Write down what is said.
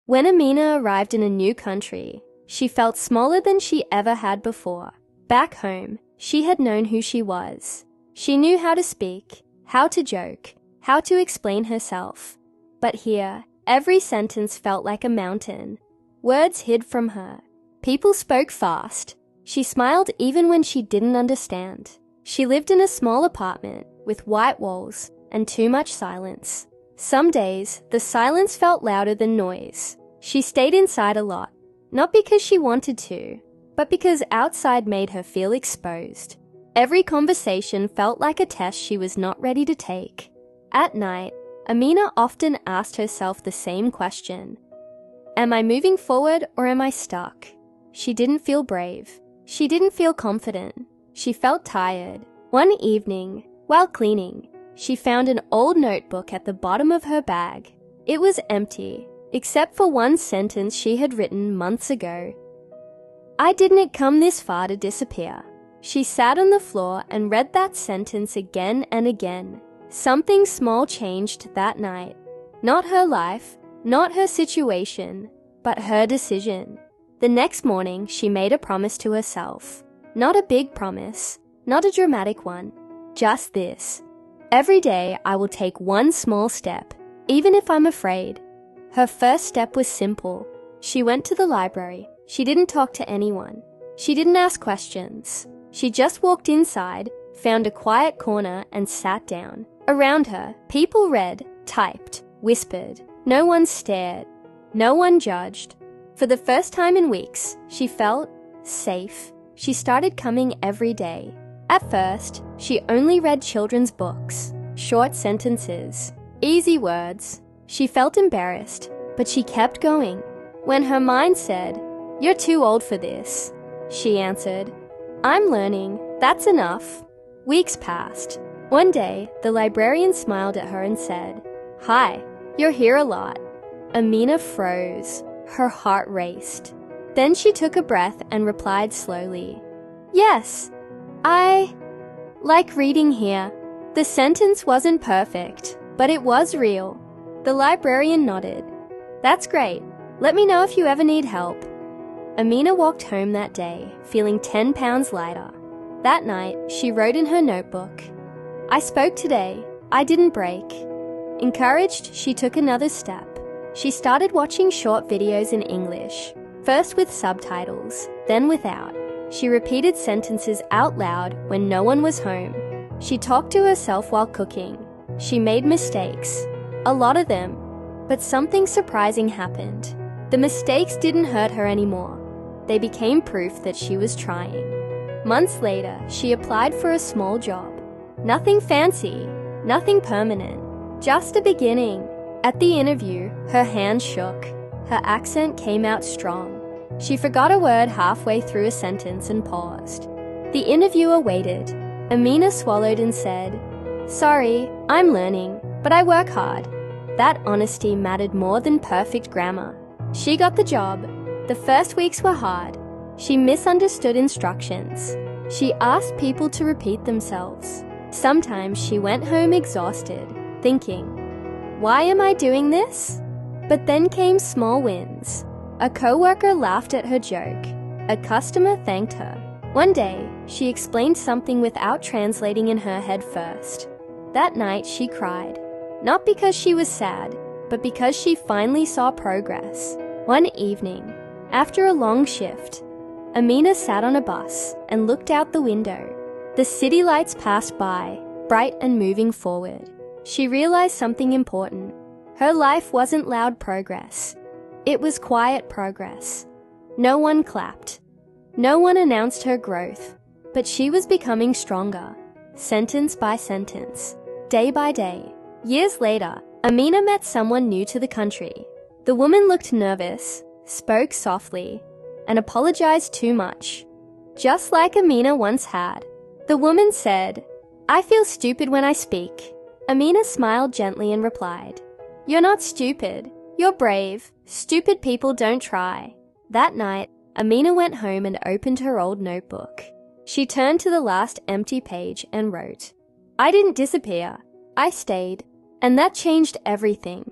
When Amina arrived in a new country, she felt smaller than she ever had before. Back home, she had known who she was. She knew how to speak, how to joke, how to explain herself. But here, every sentence felt like a mountain. Words hid from her. People spoke fast. She smiled even when she didn't understand. She lived in a small apartment with white walls and too much silence. Some days, the silence felt louder than noise. She stayed inside a lot, not because she wanted to, but because outside made her feel exposed. Every conversation felt like a test she was not ready to take. At night, Amina often asked herself the same question. Am I moving forward or am I stuck? She didn't feel brave. She didn't feel confident. She felt tired. One evening, while cleaning, she found an old notebook at the bottom of her bag. It was empty, except for one sentence she had written months ago. I didn't come this far to disappear. She sat on the floor and read that sentence again and again. Something small changed that night. Not her life, not her situation, but her decision. The next morning, she made a promise to herself. Not a big promise, not a dramatic one, just this. Every day, I will take one small step, even if I'm afraid. Her first step was simple. She went to the library. She didn't talk to anyone. She didn't ask questions. She just walked inside, found a quiet corner, and sat down. Around her, people read, typed, whispered. No one stared. No one judged. For the first time in weeks, she felt safe. She started coming every day. At first, she only read children's books, short sentences, easy words. She felt embarrassed, but she kept going. When her mind said, "You're too old for this," she answered, "I'm learning, that's enough." Weeks passed. One day, the librarian smiled at her and said, "Hi, you're here a lot." Amina froze. Her heart raced. Then she took a breath and replied slowly, "Yes, I like reading here." The sentence wasn't perfect, but it was real. The librarian nodded. "That's great. Let me know if you ever need help." Amina walked home that day, feeling 10 pounds lighter. That night, she wrote in her notebook, "I spoke today. I didn't break." Encouraged, she took another step. She started watching short videos in English, first with subtitles, then without. She repeated sentences out loud when no one was home. She talked to herself while cooking. She made mistakes, a lot of them, but something surprising happened. The mistakes didn't hurt her anymore. They became proof that she was trying. Months later, she applied for a small job. Nothing fancy, nothing permanent, just a beginning. At the interview, her hands shook. Her accent came out strong. She forgot a word halfway through a sentence and paused. The interviewer waited. Amina swallowed and said, "Sorry, I'm learning, but I work hard." That honesty mattered more than perfect grammar. She got the job. The first weeks were hard. She misunderstood instructions. She asked people to repeat themselves. Sometimes she went home exhausted, thinking, "Why am I doing this?" But then came small wins. A coworker laughed at her joke. A customer thanked her. One day, she explained something without translating in her head first. That night, she cried. Not because she was sad, but because she finally saw progress. One evening, after a long shift, Amina sat on a bus and looked out the window. The city lights passed by, bright and moving forward. She realized something important. Her life wasn't loud progress. It was quiet progress. No one clapped. No one announced her growth, but she was becoming stronger, sentence by sentence, day by day. Years later, Amina met someone new to the country. The woman looked nervous, spoke softly, and apologized too much, just like Amina once had. The woman said, "I feel stupid when I speak." Amina smiled gently and replied, "You're not stupid. You're brave. Stupid people don't try." That night, Amina went home and opened her old notebook. She turned to the last empty page and wrote, "I didn't disappear. I stayed." And that changed everything.